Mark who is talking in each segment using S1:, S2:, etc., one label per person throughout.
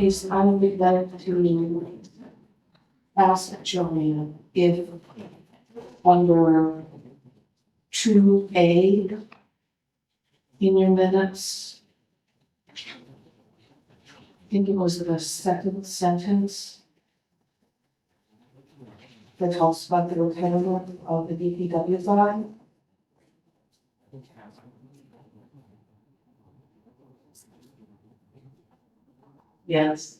S1: case, I would like to ask Joanne if under 2A in your minutes, I think it was the second sentence that talks about the repairment of the DPW side. Yes.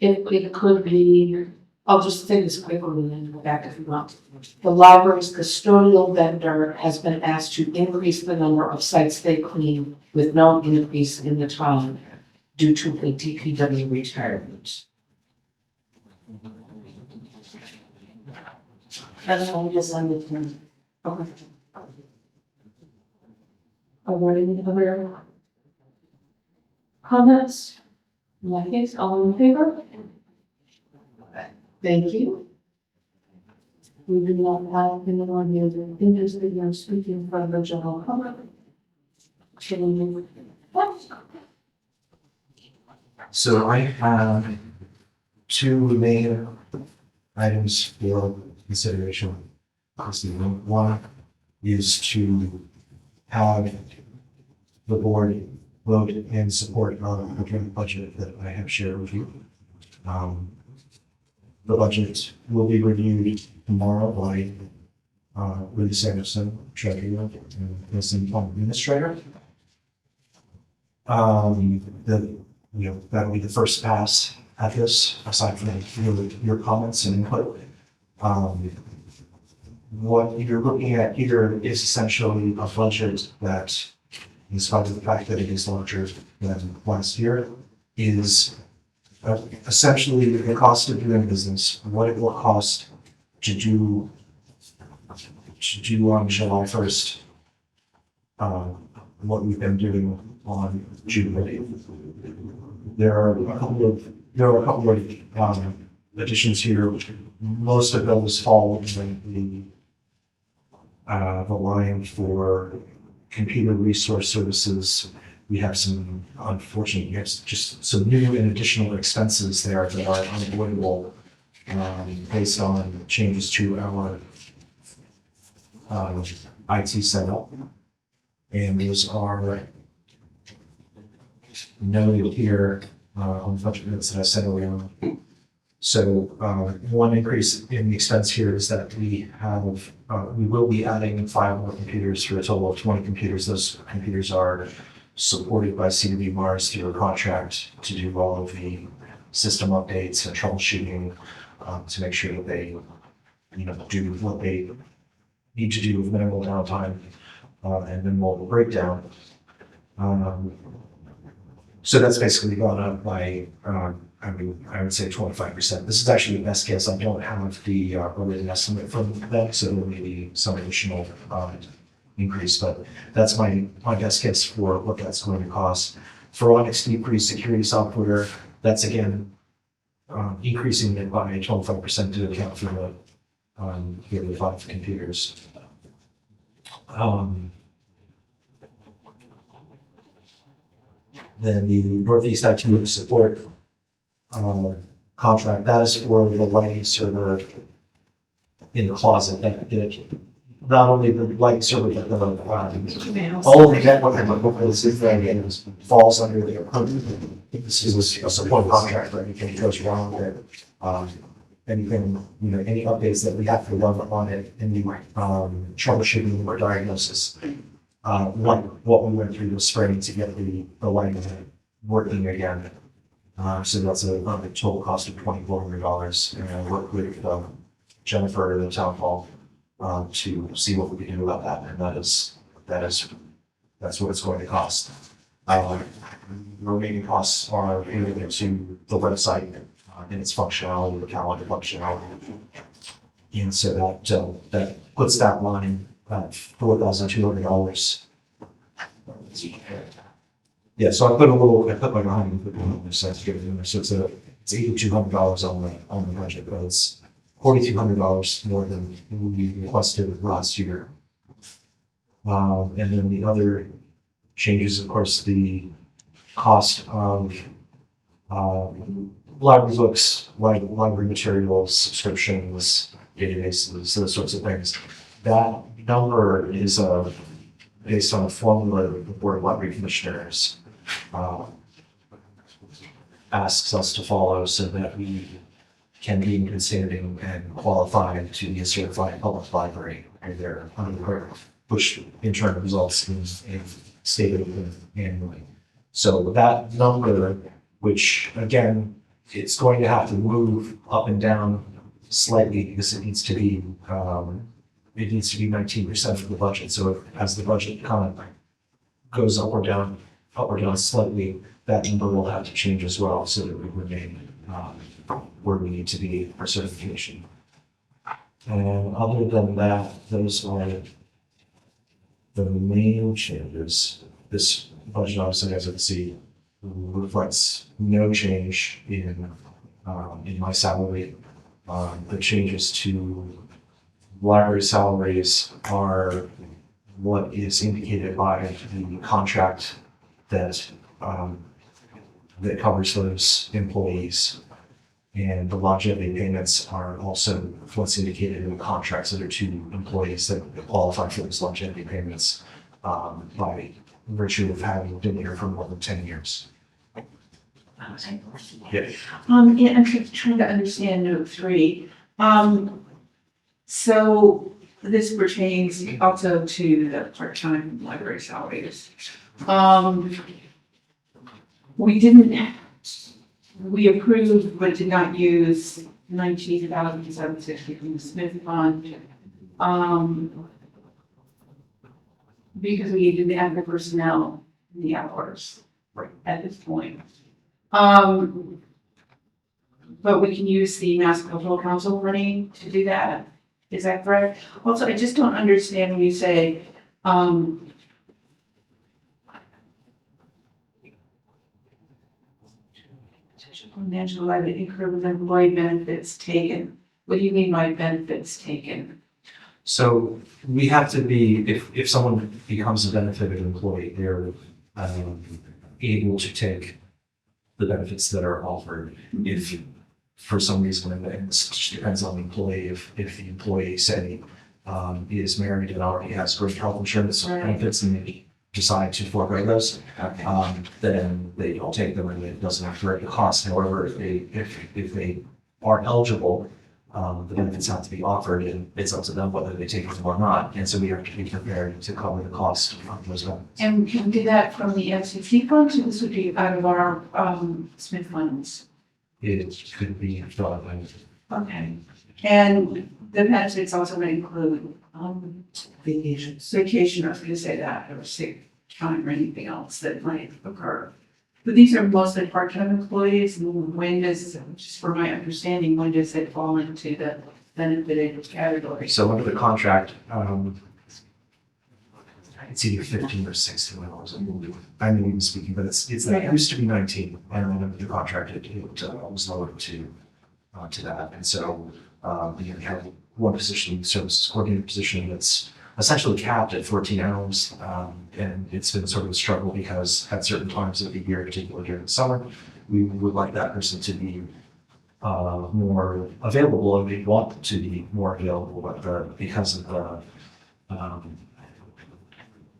S1: It could be, I'll just say this quickly and then go back if you want. The library's custodial vendor has been asked to increase the number of sites they clean with no increase in the time due to a DPW retirement. That's all just understand. Okay. Are there any other comments? In that case, all in favor? Thank you. We do not have anyone here that interested in speaking for the general public. Should we move?
S2: So I have two main items for consideration this evening. One is to have the board vote in support of the joint budget that I have shared with you. The budget will be reviewed tomorrow by Ruth Sanderson, Treasurer, and Wilson Administrator. That'll be the first pass at this, aside from your comments and input. What you're looking at here is essentially a budget that, in spite of the fact that it is larger than last year, is essentially the cost of doing business, what it will cost to do on July 1st, what we've been doing on June 8th. There are a couple of additions here. Most of those fall in the line for computer resource services. We have some just some new and additional expenses there that are unavoidable based on changes to our IT setup. And those are noted here on the budget minutes that I sent around. So one increase in the expense here is that we will be adding 5 more computers for a total of 20 computers. Those computers are supported by CDB Mars through a contract to do all of the system updates and troubleshooting to make sure that they do what they need to do with minimal downtime and minimal breakdown. So that's basically gone up by I would say 25%. This is actually the best guess. I don't have the related estimate from them, so there may be some additional increase, but that's my best guess for what that's going to cost. For Onyx Deep Freeze security software, that's again increasing it by 25% to account for the 5 computers. Then the Northeast IT support contract, that is for the lighting server in the closet. Not only the lighting server, but all of the network equipment falls under the this is a support contract for anything that goes wrong with it. Anything, any updates that we have to run on it, any troubleshooting or diagnosis. What we went through this spring to get the lighting working again. So that's a total cost of $2,400. And I worked with Jennifer in the town hall to see what we can do about that. And that's what it's going to cost. The remaining costs are related to the website and its functionality, the calendar functionality. And so that puts that line at $4,200. Yeah, so I put my behind the sense to give it in there. So it's $8,200 on the budget, but it's $4,200 more than we requested last year. And then the other changes, of course, the cost of library books, library materials, subscriptions, databases, those sorts of things. That number is based on a formula the Board of Library Commissioners uh, asks us to follow so that we can be in good standing and qualify to be a certified public library under their push internal results in stated annually. So that number, which again, it's going to have to move up and down slightly because it needs to be 19% of the budget. So as the budget kind of goes up or down slightly, that number will have to change as well so that we remain where we need to be for certification. And other than that, those are the main changes. This budget, obviously, as you can see, reflects no change in my salary. The changes to library salaries are what is indicated by the contract that that covers those employees. And the longevity payments are also what's indicated in the contracts that are to employees that qualify for those longevity payments by virtue of having been here for more than 10 years. Yeah.
S3: Yeah, I'm trying to understand note 3. So this pertains also to the part-time library salaries. We approved but did not use 19,760 from the Smith Fund. Because we didn't have the personnel in the hours at this point. But we can use the Mass Cultural Council money to do that. Is that correct? Also, I just don't understand when you say, financial liability incurred with employee benefits taken. What do you mean by benefits taken?
S2: So we have to be, if someone becomes a benefited employee, they're able to take the benefits that are offered. If for some reason, and this just depends on the employee, if the employee, say, is married and already has great health insurance benefits and they decide to forego those, then they don't take them and it doesn't have the cost. However, if they are eligible, the benefits have to be offered and it's up to them whether they take them or not. And so we have to be prepared to cover the cost of those benefits.
S3: And we can do that from the FCC funds, or this would be out of our Smith funds?
S2: It could be done.
S3: Okay. And the benefits also would include vacation, I was gonna say that, or sick time or anything else that might occur. But these are mostly part-time employees, and when does, just for my understanding, when does it fall into the benefited category?
S2: So under the contract, it's either 15 or 16 hours. I'm even speaking, but it used to be 19, and then under the contract it was lowered to that. And so we have one position, services coordinator position, that's essentially capped at 14 hours, and it's been sort of a struggle because at certain times of the year, particularly during the summer, we would like that person to be more available, and we want to be more available, but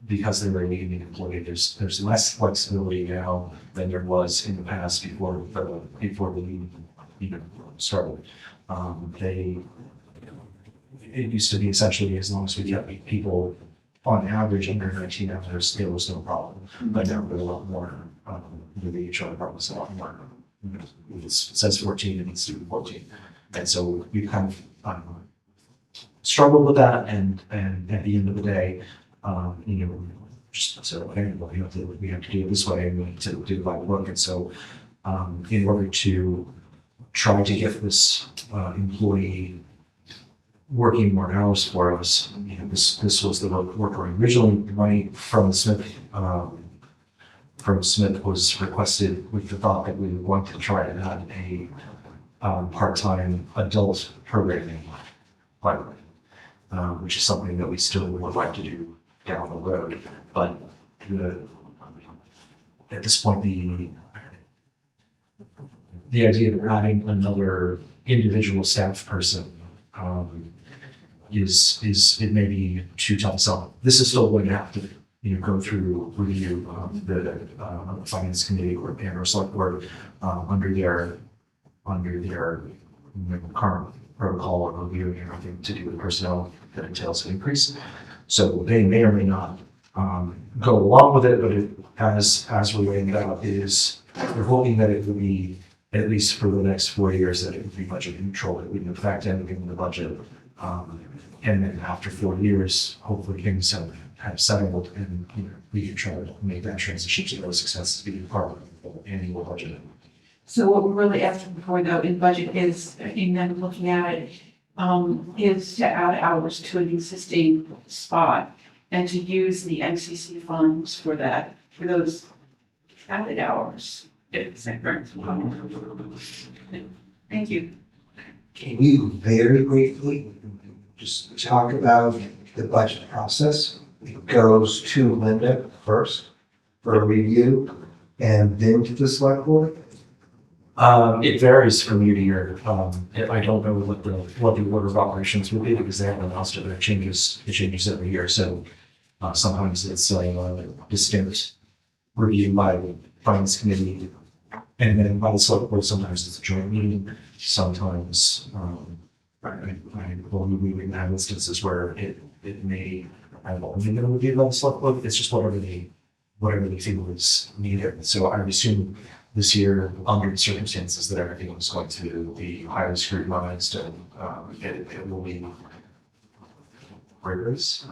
S2: because they're a union employee, there's less flexibility now than there was in the past before the union even started. It used to be essentially as long as we kept people on average under 19 hours, there was no problem. But now we're a lot more, the HR department's a lot more. It says 14, it needs to be 14. And so we kind of struggled with that, and at the end of the day, just so we have to do it this way, and we need to do it by the book. And so in order to try to get this employee working more hours for us, this was the work originally. Money from Smith was requested with the thought that we would want to try to add a part-time adult programming library, which is something that we still would like to do down the road. But at this point, the idea of adding another individual staff person, is it may be too tough. This is still going to have to, go through review, the finance committee or select board, under their current protocol of reviewing everything to do with personnel that entails an increase. So they may or may not go along with it, but as we're laying it out is we're hoping that it will be, at least for the next 4 years, that it would be budget neutral, it wouldn't affect anything in the budget. And then after 4 years, hopefully things have settled and we can try to make that transition to those successes being part of the annual budget.
S3: So what we're really asking for though in budget is, in them looking at it, is to add hours to an existing spot and to use the MCC funds for that, for those added hours. Is that correct? Thank you.
S4: Can you very briefly just talk about the budget process? It goes to Linda first for a review and then to the select board?
S2: It varies from year to year. I don't know what the order of operations would be because they haven't announced it, but it changes every year. So sometimes it's a distinct review by the finance committee and then by the select board. Sometimes it's a joint meeting. Sometimes I believe we even have instances where it may have only been reviewed by the select board. It's just whatever they feel is needed. So I would assume this year, under the circumstances, that everything was going to be highly scrutinized and it will be rigorous.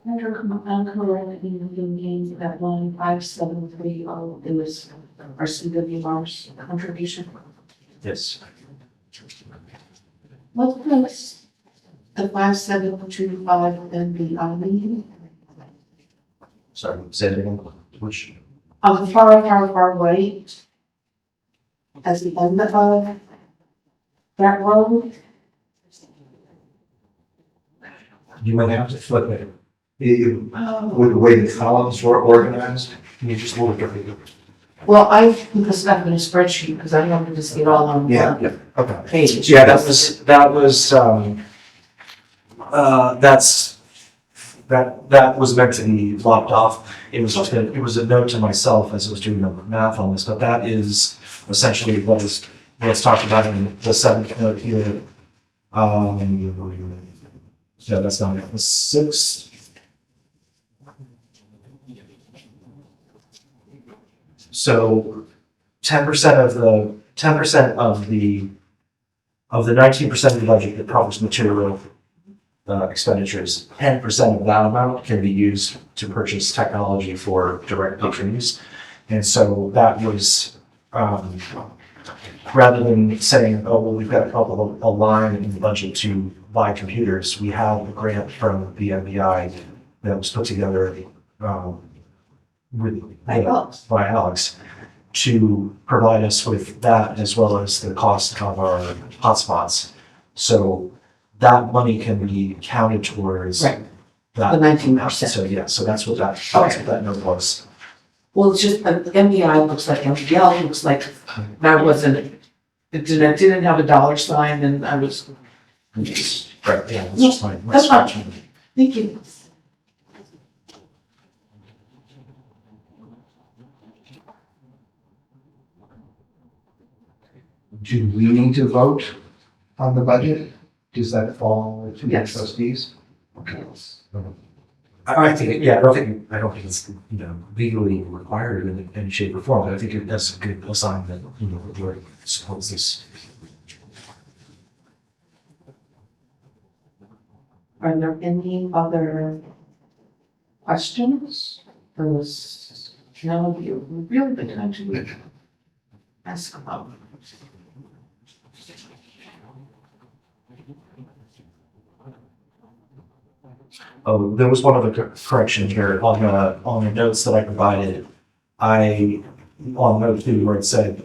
S1: Andrew, I'm correct in thinking that 1573 it was our CWR's contribution.
S2: Yes.
S1: What was the 5725 and the meeting?
S2: Sorry, say it again. Which?
S1: Far right. As the end of that road.
S4: You might have to flip it. With the way the columns were organized,
S2: Can you just look at it?
S1: Well, I put this up in a spreadsheet because I wanted to see it all on
S4: Yeah.
S1: one
S2: Okay.
S1: page.
S2: Yeah, that was meant to be locked off. It was a note to myself as I was doing the math on this, but that is essentially what's talked about in the seventh note here. Yeah, that's not it. The sixth. So 10% of the 19% of the budget that covers material expenditures, 10% of that amount can be used to purchase technology for direct patron use. And so that was, rather than saying, oh, well, we've got a line in the budget to buy computers, we have a grant from the MBI that was put together by Alex to provide us with that as well as the cost of our hotspots. So that money can be counted towards
S1: Right.
S2: that.
S1: The 19%.
S2: So yeah, so that's what that note was.
S1: Well, it's just, the MBI looks like MBL, looks like that wasn't, it didn't have a dollar sign and I was.
S2: Right, yeah, that's just fine.
S1: That's fine. Thank you.
S4: do we need to vote on the budget? Does that fall to the
S1: Yes.
S4: trustees? Okay.
S2: I think, yeah, I don't think it's, legally required in any shape or form, but I think that's a good sign that, the board supports this.
S1: Are there any other questions? You've really been trying to ask about.
S2: Oh, there was one other correction here on the notes that I provided. On note 2 where it said,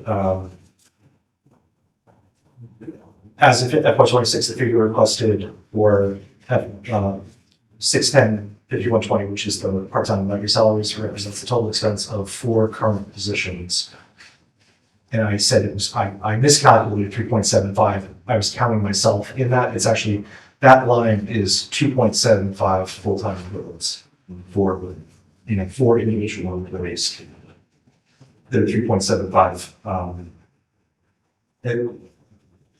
S2: as of FY26, the figure requested for 610, 5120, which is the part-time library salaries, represents the total expense of 4 current positions. And I said it was, I miscalculated 3.75. I was counting myself in that. It's actually, that line is 2.75 full-time equivalents for, 4 individual employees. They're 3.75.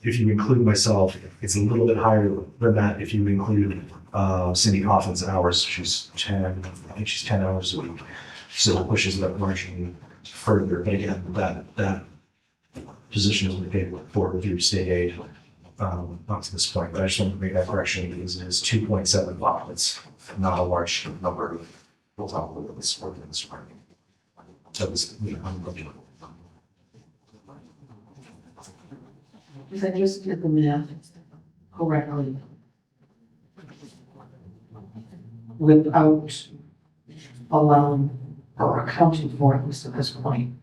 S2: If you include myself, it's a little bit higher than that if you include Cindy Coffin's hours. She's 10, I think she's 10 hours a week. So it pushes that margin further. But again, that position is paid for through state aid up to this point. But I just want to make that correction because it is 2.75. It's not a large number of full-time employees working in this department. That was,
S1: If I just did the math correctly, without allowing or accounting for, at least at this point,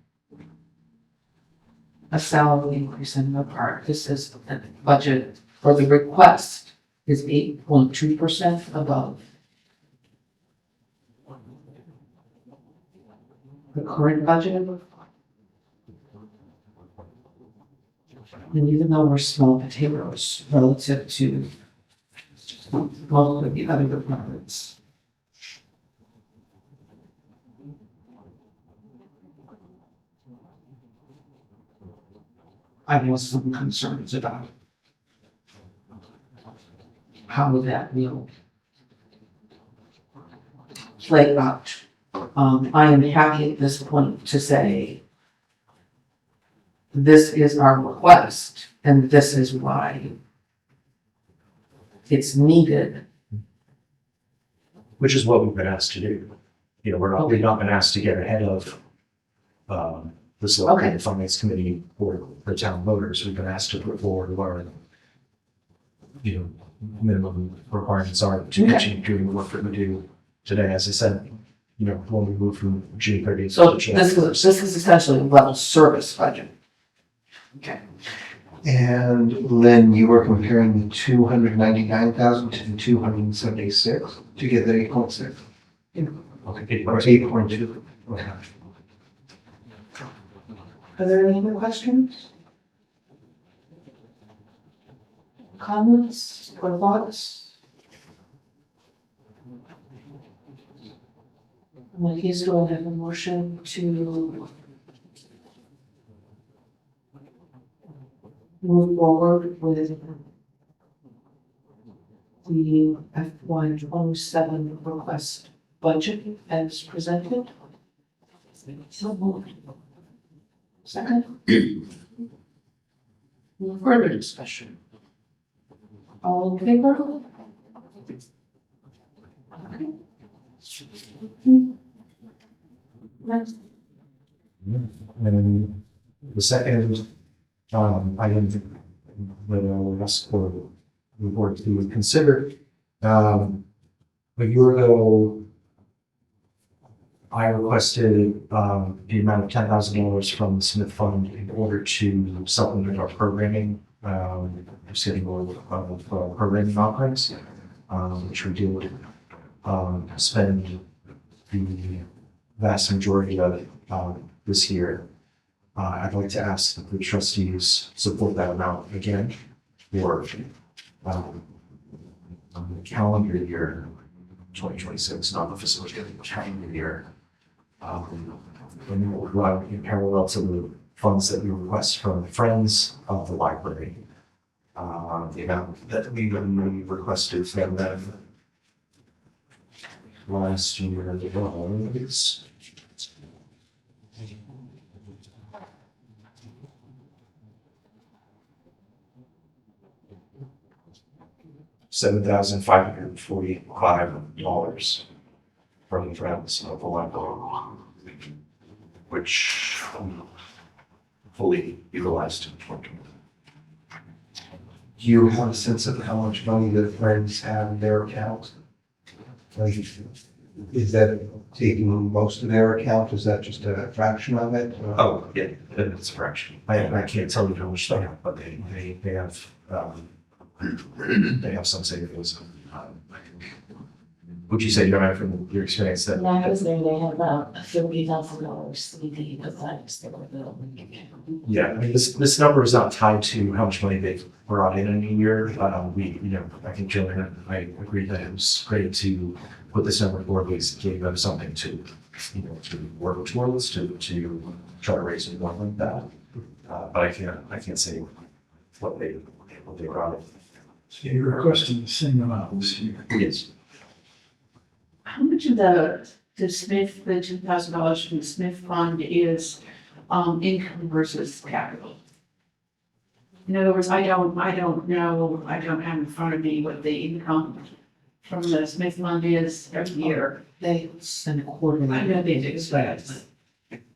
S1: a salary increase in the part, this is the budget, or the request is 8.2% above the current budget. And even though we're small potatoes relative to most of the other departments, I have some concerns about how that will play out. I am happy at this point to say this is our request, and this is why it's needed.
S2: which is what we've been asked to do. We've not been asked to get ahead of the select
S1: Okay.
S2: and finance committee or the town voters. We've been asked to put forward what our, minimum requirements are to
S1: Okay.
S2: continue doing the work that we do today. As I said, when we move from June 30th.
S1: So
S2: to July
S1: this is essentially a level service budget. Okay.
S4: And Lynn, you were comparing the 299,000 to the 276 to get the 8.6
S2: Okay,
S4: or 8.2. Okay.
S1: Are there any other questions? Comments or thoughts? Well, he's going to have a motion to move forward with the FY27 request budget as presented. So moved. Second? Any further discussion? All in favor? Okay. Next.
S2: And the second item that I will ask for the board to consider, a year ago, I requested the amount of $10,000 from the Smith Fund in order to supplement our programming schedule of programming offerings, which we did spend the vast majority of it this year. I'd like to ask that the trustees support that amount again for the calendar year 2026, not the fiscal year, the calendar year. And we'll run in parallel to the funds that we request from friends of the library. The amount that we requested from them last year was $7,545 from the friends of the library, which fully utilized.
S4: Do you have a sense of how much money the friends have in their account? Like, is that taking most of their account? Is that just a fraction of it?
S2: Oh, yeah, it's a fraction. I can't tell you how much they have, but they have some savings. Would you say, Joanna, from your experience that?
S1: When I was there, they had about $30,000 CD besides their bill.
S2: Yeah, I mean, this number is not tied to how much money they've brought in a year. I think Joanna and I agreed that it was great to put this number forward, because it gave them something to, to work towards, to try to raise it more like that. But I can't say what they brought in.
S5: So you're requesting the same amount this year.
S2: Yes.
S3: How much of the Smith, the $2,000 from the Smith Fund is, income versus capital? In other words, I don't know, I don't have in front of me what the income from the Smith Fund is every year.
S1: They send a quarterly.
S3: I know they do, but,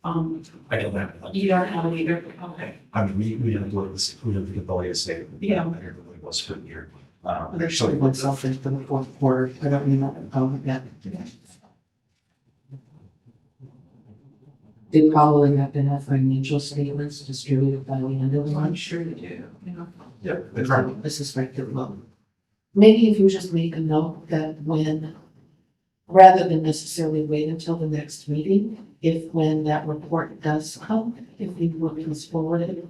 S2: I don't have it.
S3: you don't have it either, okay.
S2: I mean, we didn't look at this, we didn't look at the latest data.
S3: Yeah.
S2: I don't know what it was for the year.
S1: There's still one something for the fourth quarter. I don't know yet. They probably have to have financial statements distributed by the end of the
S3: I'm
S1: month.
S3: sure they do, you know.
S2: Yeah, it's right.
S1: This is right, well, maybe if you just make a note that when, rather than necessarily wait until the next meeting, when that report does come, if you would please forward it.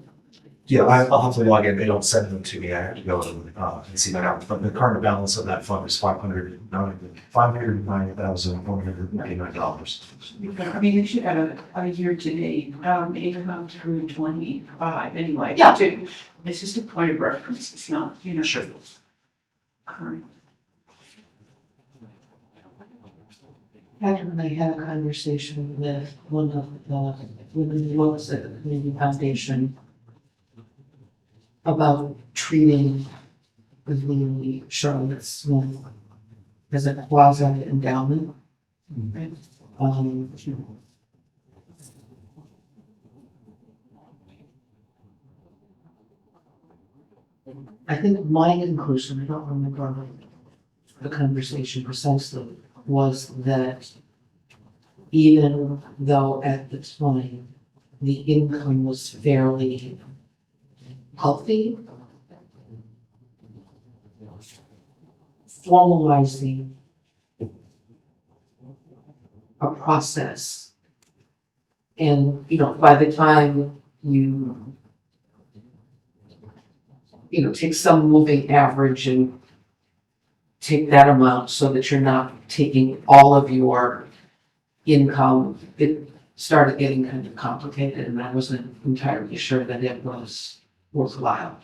S2: Yeah, I'll have to log in. They don't send them to me. I have to go and see that out. But the current balance of that fund is $509,199.
S3: I mean, they should have a year-to-date, income through 25 anyway.
S1: Yeah.
S3: It's just a point of reference, it's not,
S2: Sure.
S3: current.
S1: Patrick and I had a conversation with one of the women who works at the Community Foundation about treating the Charlotte Smith as a quasi endowment. I think my conclusion, I don't remember the conversation precisely, was that even though at the time the income was fairly healthy, formalizing a process. And, by the time you take some moving average and take that amount so that you're not taking all of your income, it started getting kind of complicated, and I wasn't entirely sure that it was worthwhile.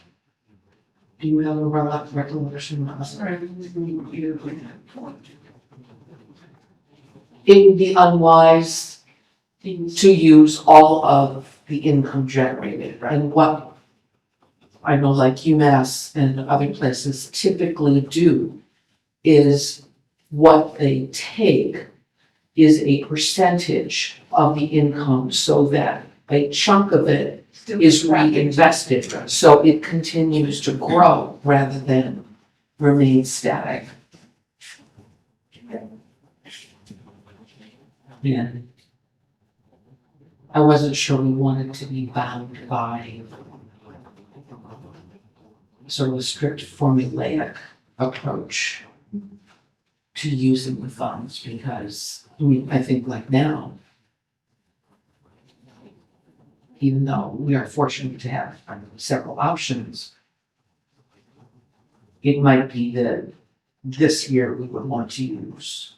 S1: Do you have a recollection? It would be unwise to use all of the income generated. And what I know, like UMass and other places typically do, is what they take is a percentage of the income, so that a chunk of it is reinvested, so it continues to grow rather than remain static. And I wasn't sure we wanted to be bound by sort of a strict formulaic approach to using the funds, because I think like now, even though we are fortunate to have several options, it might be that this year we would want to use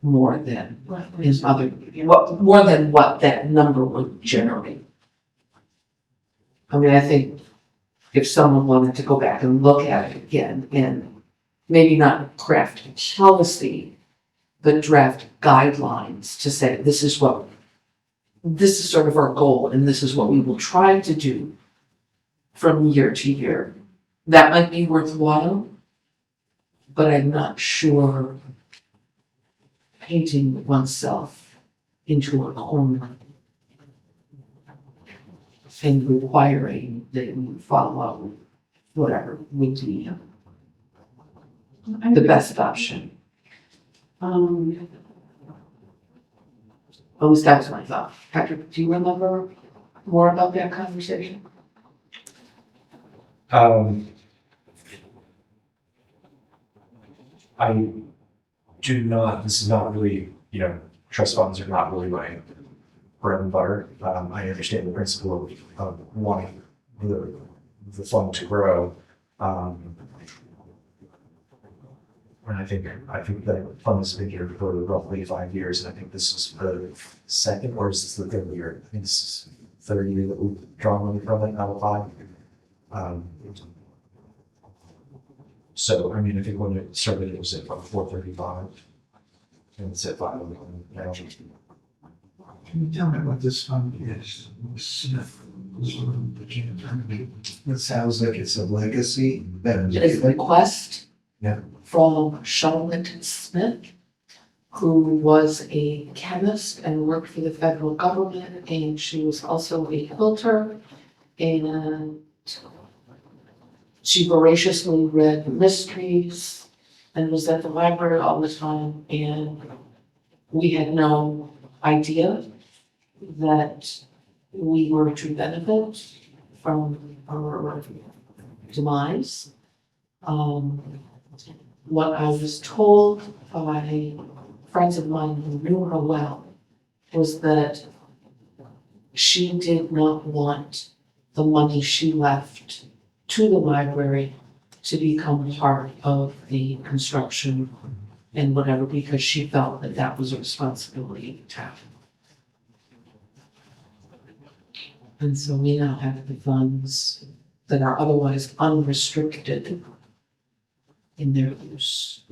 S1: more than more than what that number would generate. I mean, I think if someone wanted to go back and look at it again and maybe not craft policy, but draft guidelines to say, this is sort of our goal, and this is what we will try to do from year to year. That might be worthwhile, but I'm not sure painting oneself into a corner and requiring that you follow whatever would be the best option. At least that was my thought. Patrick, do you remember more about that conversation?
S2: I do not, this is not really, trust funds are not really my bread and butter. I understand the principle of wanting the fund to grow. And I think the fund has been here for roughly 5 years, and I think this is the second, or is this the third year? I think this is the third year that we've drawn money from it out of 5. So, I mean, I think when it started, it was at about 435, and it's at 5 now.
S5: Can you tell me what this fund is?
S4: It sounds like it's a legacy that
S1: It's a request
S4: Yeah.
S1: from Charlotte Smith, who was a chemist and worked for the federal government, and she was also a quilter, and she voraciously read mysteries and was at the library all the time, and we had no idea that we were to benefit from her demise. What I was told by friends of mine who knew her well was that she did not want the money she left to the library to become part of the construction and whatever, because she felt that that was a responsibility of the town. And so we now have the funds that are otherwise unrestricted in their use.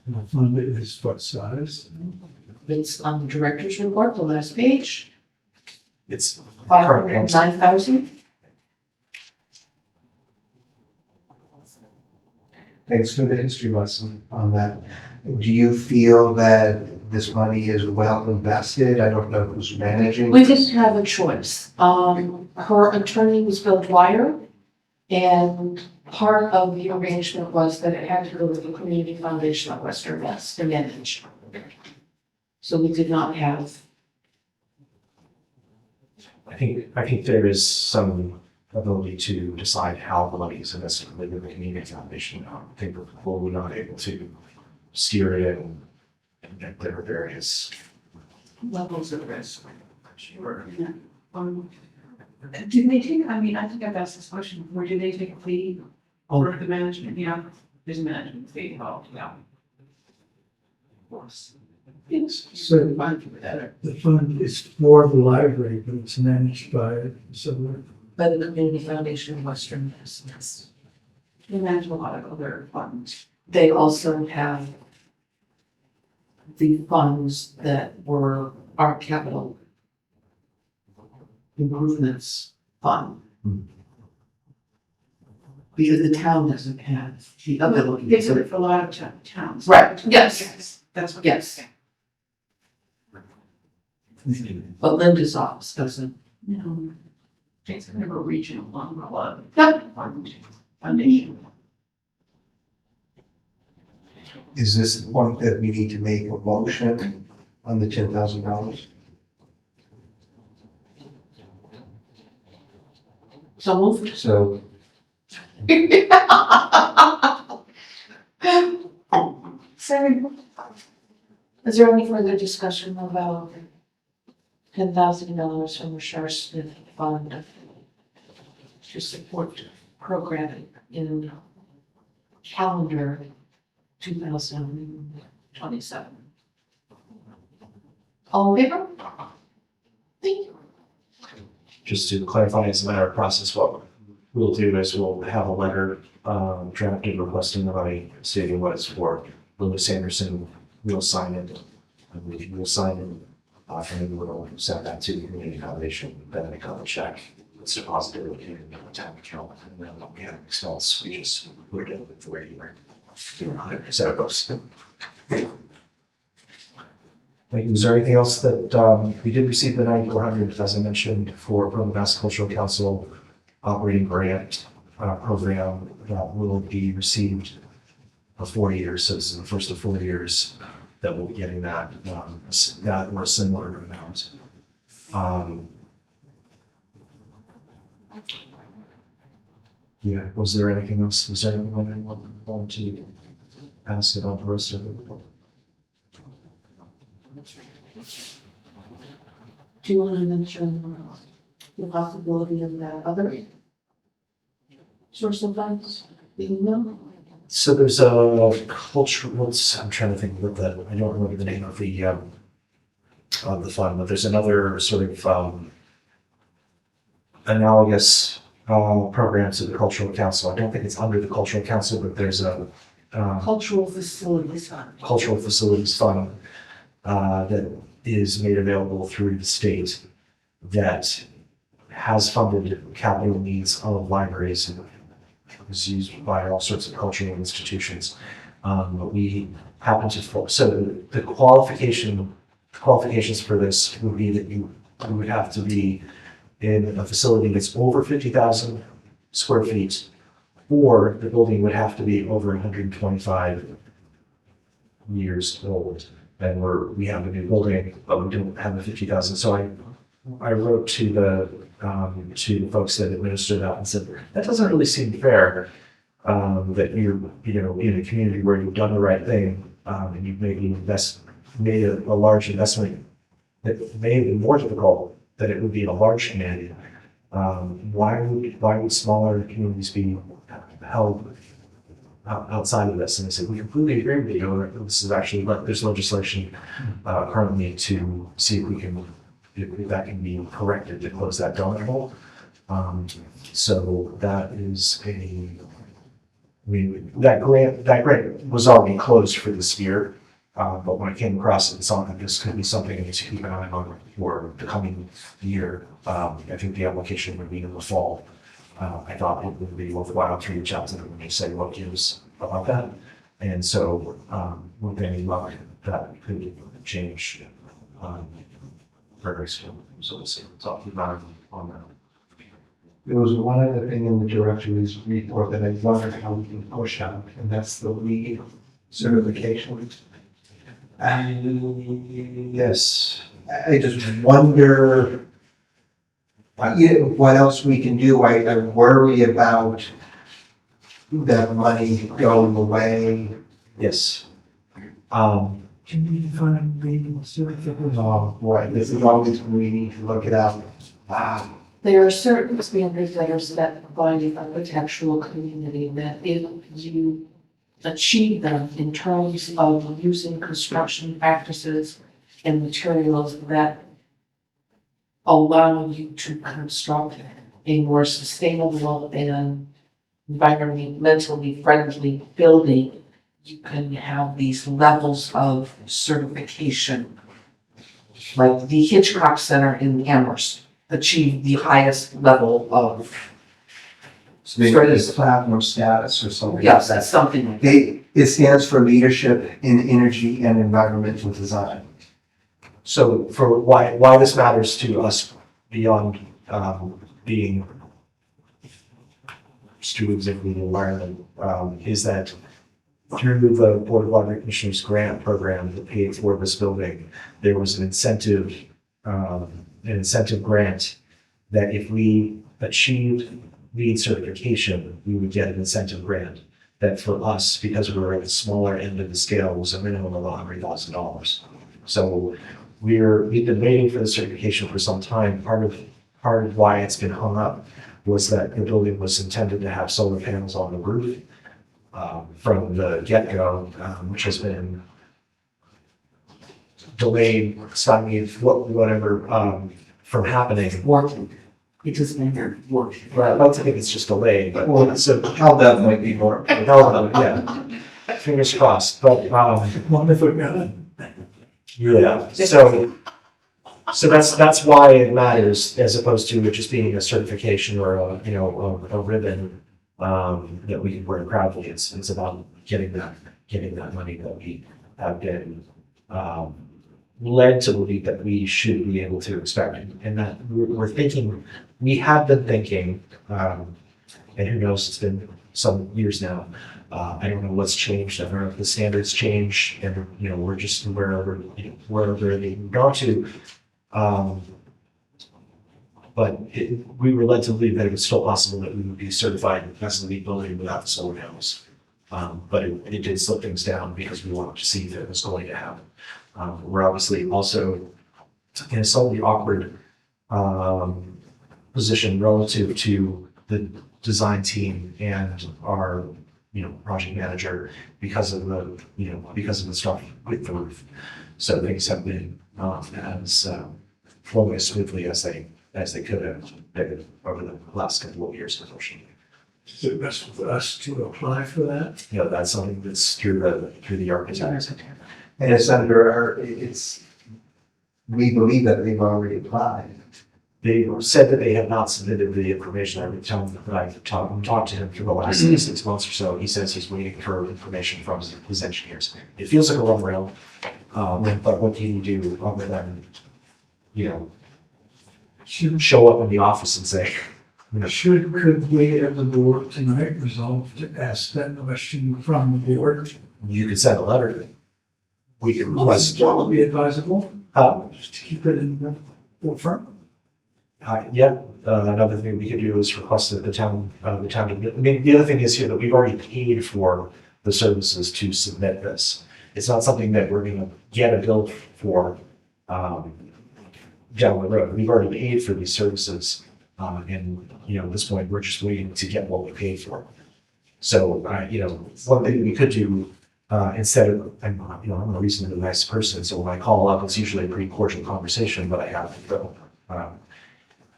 S5: And the fund is what size?
S1: It's on the director's report, the last page,
S2: It's
S1: 509,000.
S4: Thanks for the history lesson on that. Do you feel that this money is well invested? I don't know who's managing.
S1: We
S4: this.
S1: didn't have a choice. Her attorney was Bill Dwyer, and part of the arrangement was that it had to go to the Community Foundation of Western Mass to manage. So we did not have,
S2: I think there is some ability to decide how the money is invested within the community foundation. I think we're not able to steer it and there are various.
S3: Levels of risk. Sure. Yeah. Do they take, I mean, I think I've asked this question before, do they take a fee for the management? Yeah, there's a management fee involved, yeah. Of course. It's
S5: So
S3: fine for that.
S5: the fund is for the library, but it's managed by, so
S1: by the Community Foundation of Western Mass, yes.
S3: They manage a lot of other funds.
S1: They also have the funds that were our capital improvements fund.
S2: Hmm.
S1: Because the town doesn't have the ability.
S3: They do it for a lot of towns.
S1: Right, yes,
S3: That's what.
S1: yes. But Linda's office doesn't.
S3: No. It's kind of a regional umbrella
S1: Yep.
S3: foundation.
S4: Is this the point that we need to make a motion on the $10,000?
S1: So moved.
S4: So
S1: Sorry. Is there any further discussion about $10,000 from the Sheriff Smith Fund to support programming in calendar 2027? All in favor? Thank you.
S2: Just to clarify, as a matter of process, what we'll do is we'll have a letter drafted requesting the money stating what it's for. Linda Sanderson will sign it, and we will sign it, and then we'll send that to the community foundation, then they come and check. It's deposited in the town account, and then we have expense, we just put it in the way you were. So it goes. Thank you. Is there anything else that, we did receive the 9,400, as I mentioned, from the Mass Cultural Council operating grant program that will be received for 4 years. So this is the first of 4 years that we'll be getting that, that or a similar amount. Yeah, was there anything else? Was there anyone that wanted to pass it on to the rest of the board.
S1: Do you want to mention the possibility of that other source of funds? Do you know?
S2: So there's a cultural, I'm trying to think of that, I don't remember the name of the fund, but there's another sort of, analogous, program to the cultural council. I don't think it's under the cultural council, but there's a,
S1: Cultural facilities fund.
S2: cultural facilities fund, that is made available through the state that has funded capital needs of libraries and is used by all sorts of cultural institutions. But we happen to, so the qualifications for this would be that you would have to be in a facility that's over 50,000 square feet, or the building would have to be over 125 years old. And we have a new building, but we don't have the 50,000. So I wrote to the folks that administer that and said, that doesn't really seem fair, that you're, in a community where you've done the right thing, and you've maybe made a large investment that may be more difficult than it would be in a large community. Why would smaller communities be held outside of this? And they said, we completely agree with you. This is actually, there's legislation currently to see if that can be corrected to close that donut hole. So that is that grant was already closed for this year. But when I came across it, saw that this could be something to keep an eye on for the coming year. I think the application would be in the fall. I thought it would be worthwhile to reach out to them and say what gives about that. And so, with any luck, that could change very soon. So we'll see. Talking about it on that.
S4: There was one other thing in the director's report that I wondered how we can push out, and that's the lead certification.
S2: Yes.
S4: I just wonder what else we can do. I worry about that money going away.
S2: Yes.
S5: Can you define legal certificate?
S4: Boy, this is always when we need to look it up.
S1: There are certain standards that are set by the architectural community that if you achieve them in terms of using construction practices and materials that allow you to construct a more sustainable and environmentally friendly building, you can have these levels of certification. Like the Hitchcock Center in Amherst achieved the highest level of,
S4: So they get this platinum status or something.
S1: yes, that's something like that.
S4: It stands for Leadership in Energy and Environmental Design.
S2: So for why this matters to us beyond being stewards of the environment is that through the Board of Library Commissioners grant program that paid for this building, there was an incentive grant that if we achieved LEED certification, we would get an incentive grant that for us, because we were at the smaller end of the scale, was a minimum of $100,000. So we've been waiting for the certification for some time. Part of why it's been hung up was that the building was intended to have solar panels on the roof from the get-go, which has been delayed, stymied, whatever, from happening.
S1: Working. It doesn't matter, working.
S2: Right, I'd like to think it's just delayed, but so
S4: Held up might be more.
S2: yeah, fingers crossed. But
S5: Wonderful, God.
S2: yeah, so that's why it matters, as opposed to it just being a certification or a ribbon that we can wear proudly. It's about getting that money that we have been led to believe that we should be able to expect, and that we have been thinking, and who knows, it's been some years now. I don't know what's changed. I don't know if the standards change, and we're just wherever they go to. But we were led to believe that it was still possible that we would be certified as a LEED building without the solar panels. But it did slow things down because we wanted to see if it was going to happen. We're obviously also in a slightly awkward position relative to the design team and our, project manager because of the stuff with the roof. So things have been as flowing as smoothly as they could have been over the last couple of years, unfortunately.
S5: Is it best for us to apply for that?
S2: That's something that's through the architect.
S4: And Senator, we believe that they've already applied.
S2: They said that they have not submitted the information. Every time that I've talked to him for the last 6 months or so, he says he's waiting for information from his engineers. It feels like a runaround, but what can you do other than, show up in the office and say,
S5: Could we, as a board tonight, resolve to ask that question from the board?
S2: you could send a letter to them. We could request.
S5: That would be advisable, just to keep it in the forefront.
S2: Another thing we could do is request that the town, I mean, the other thing is here that we've already paid for the services to submit this. It's not something that we're gonna get a bill for, down the road. We've already paid for these services. And, at this point, we're just waiting to get what we paid for. So, one thing we could do, instead of, I'm a reasonably nice person, so when I call up, it's usually a pretty cordial conversation, but I have to go.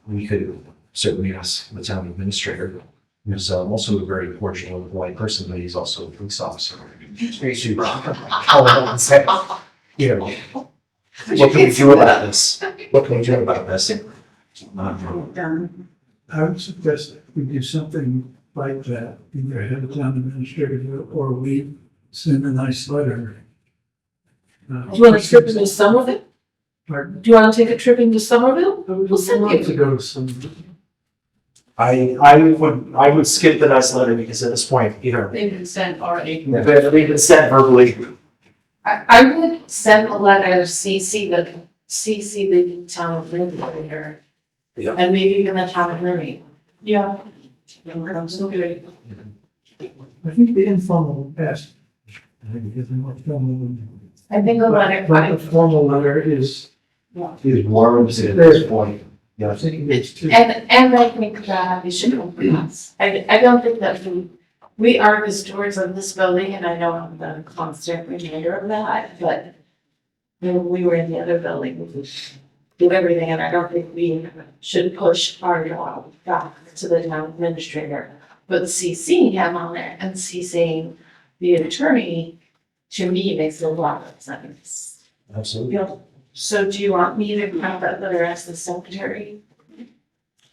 S2: We could certainly ask the town administrator, who's also a very cordial and polite person, but he's also a police officer. To call him and say, what can we do about this? What can we do about this?
S5: I would suggest that we do something like that, either have the town administrator or we send a nice letter.
S1: Do you want a trip into Somerville?
S5: Pardon?
S1: Do you want to take a trip into Somerville? We'll send
S5: Want to
S1: you.
S5: go to some,
S2: I would skip the nice letter because at this point,
S3: They've been sent already.
S2: they've been sent verbally.
S1: I would send a letter, CC the town administrator.
S2: Yeah.
S1: And maybe even the town attorney. Yeah. I'm so good.
S5: I think the informal ask. I think it's more formal.
S1: I think a letter,
S5: But the formal letter is,
S2: He's warms at this point.
S5: I think it's too.
S1: and I think that it should come from us. I don't think that we are the stewards of this building, and I know I'm the constant reminder of that, but when we were in the other building, we did everything, and I don't think we should push our job back to the town administrator. But CCing him on it and CCing the attorney, to me, makes a lot of sense.
S2: Absolutely.
S1: So do you want me to have that letter as the secretary?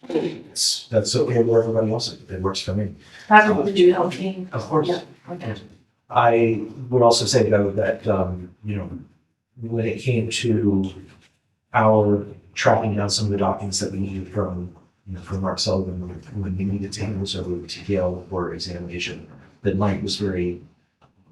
S2: That's okay with everybody else. It works for me.
S1: How would you help me?
S2: Of course.
S1: Yeah, okay.
S2: I would also say though that, when it came to our tracking down some of the documents that we needed from Mark Sullivan, when we needed to hand those over to Gail for examination, that Mike was very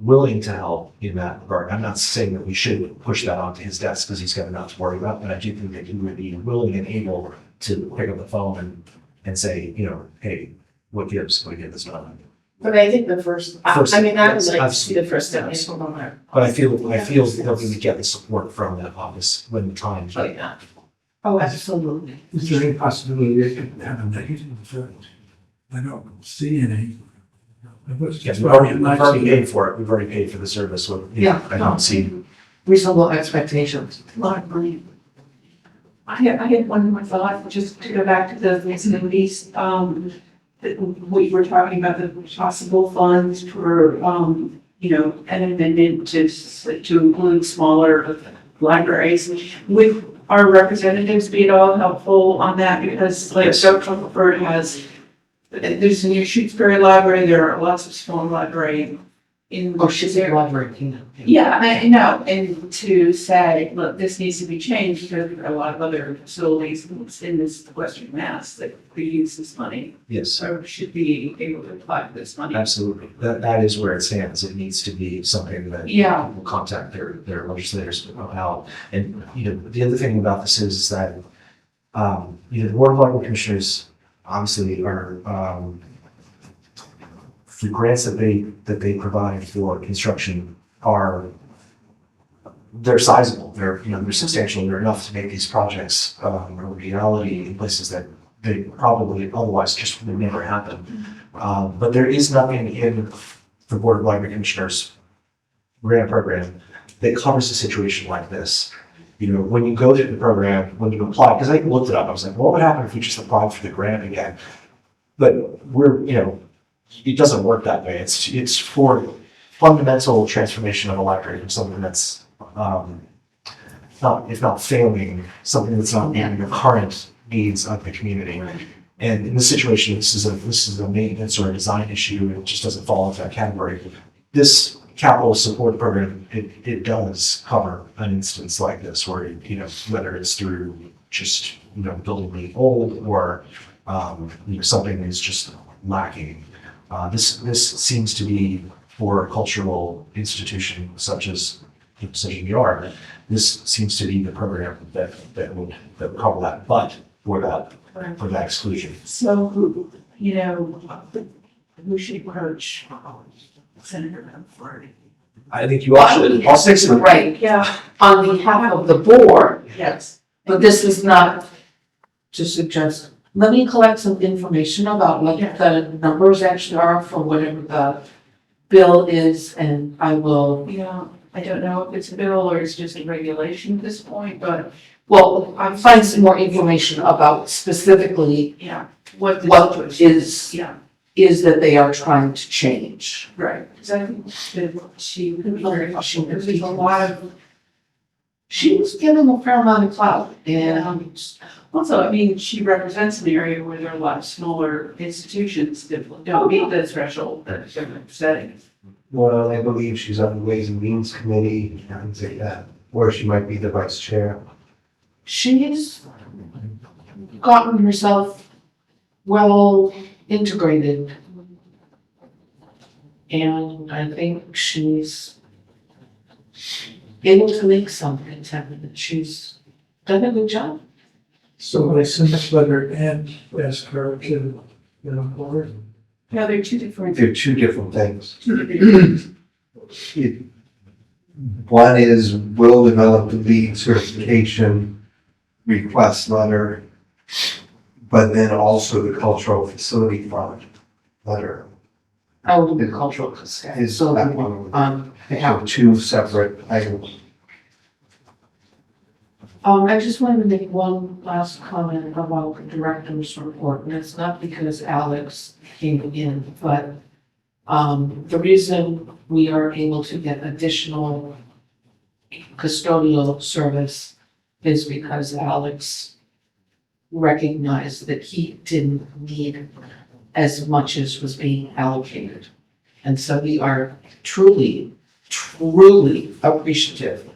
S2: willing to help in that regard. I'm not saying that we should push that onto his desk because he's got enough to worry about, but I do think that he would be willing and able to pick up the phone and say, hey, what gives done?
S1: But I think the first, I would
S2: Yes,
S1: like to see the first step.
S2: absolutely. But I feel that we would get the support from that office when the time.
S1: Oh, yeah. Oh, absolutely.
S5: Is there any possibility it could have a negative effect? I don't see any.
S2: Yes, we've already paid for it. We've already paid for the service. I don't see.
S1: Reasonable expectations.
S3: A lot of money. I had one more thought, just to go back to the facilities. That we were talking about the possible funds for, an amendment to include smaller libraries. Would our representatives be at all helpful on that? Because like Stoke Trumpford has, there's a new Shutesbury Library, there are lots of small library in.
S1: Oh, she's a library.
S3: Yeah, I know, and to say, look, this needs to be changed because there are a lot of other facilities in this Western Mass that could use this money,
S2: Yes,
S3: or should be able to apply for this money.
S2: absolutely. That is where it stands. It needs to be something that
S3: Yeah.
S2: will contact their legislators about. And, the other thing about this is that, the Board of Library Commissioners obviously are, the grants that they provide for construction are, they're sizable, they're substantial, they're enough to make these projects, a reality in places that they probably otherwise just would never happen. But there is nothing in the Board of Library Commissioners grant program that covers a situation like this. You know, when you go through the program, when you apply, because I looked it up, I was like, what would happen if we just applied for the grant again? But it doesn't work that way. It's for fundamental transformation of a library from something that's not, if not failing, something that's not meeting the current needs of the community. And in this situation, this is a maintenance or a design issue. It just doesn't fall into that category. This capital support program, it does cover an instance like this where, whether it's through just, building the old or, something is just lacking. This seems to be for a cultural institution such as we are. This seems to be the program that would cover that, but for that exclusion.
S3: So, who should approach Senator Humphrey?
S2: I think you all should. All six of them.
S1: Right,
S3: Yeah,
S1: on behalf of the board,
S3: yes.
S1: but this is not to suggest, let me collect some information about what the numbers actually are for whatever the bill is, and I will,
S3: Yeah, I don't know if it's a bill or it's just a regulation at this point, but
S1: well, I'll find some more information about specifically
S3: yeah, what the
S1: what
S3: situation yeah,
S1: is that they are trying to change.
S3: right. Because I think that she would be very helpful. There's a lot of,
S1: She was given a fair amount of clout, and
S3: also, I mean, she represents an area where there are a lot of smaller institutions that don't meet the threshold that they're setting.
S4: Well, I believe she's on the Ways and Means Committee, things like that, or she might be the vice chair.
S1: she's gotten herself well integrated. And I think she's able to make some things happen. She's done a good job.
S5: So I send this letter and ask her to get on board.
S3: Yeah, they're two different.
S4: They're two different things.
S3: Two different
S4: One is will develop the lead certification request letter, but then also the cultural facility fund letter.
S1: I will do cultural custody.
S4: Is
S1: So,
S4: that one?
S1: yeah.
S4: So two separate items.
S1: I just wanted to make one last comment about the director's report, and it's not because Alex came in, but the reason we are able to get additional custodial service is because Alex recognized that he didn't need as much as was being allocated. And so we are truly, truly appreciative.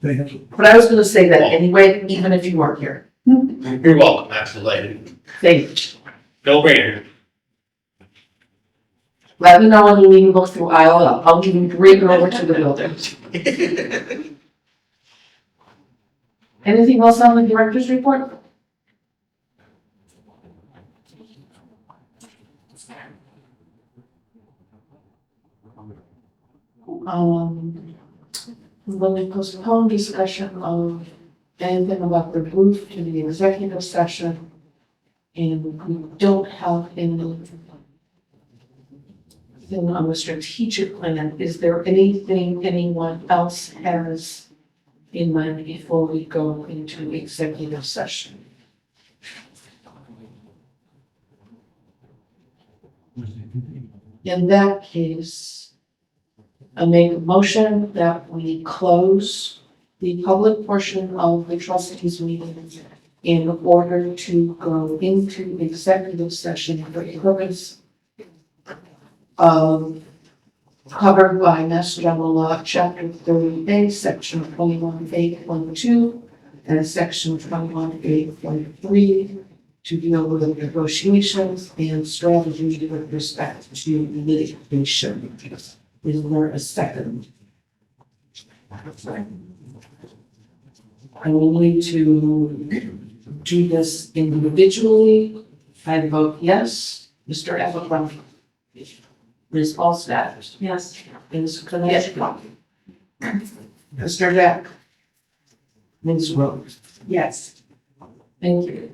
S5: Thank you.
S1: But I was gonna say that anyway, even if you weren't here.
S6: You're welcome, absolutely.
S1: Thank you.
S6: No brainer.
S1: Let me know when you need to look through IOL. I'll give you bring over to the building. Anything else on the director's report? When we postpone discussion of anything about the roof to the executive session, and we don't have anything on the strategic plan, is there anything anyone else has in mind before we go into executive session? In that case, I make a motion that we close the public portion of the trustees meeting in order to go into executive session for the purpose of covered by Mass General Law, Chapter 30A, Section 21A.2, and Section 21A.3, to deal with negotiations and strategy with respect to litigation. Is there a second? And we need to do this individually. I vote yes. Mr. Everglund. Ms. Alstad.
S3: Yes.
S1: Ms. Konechny. Mr. Beck. Ms. Rose.
S3: Yes.
S1: Thank you.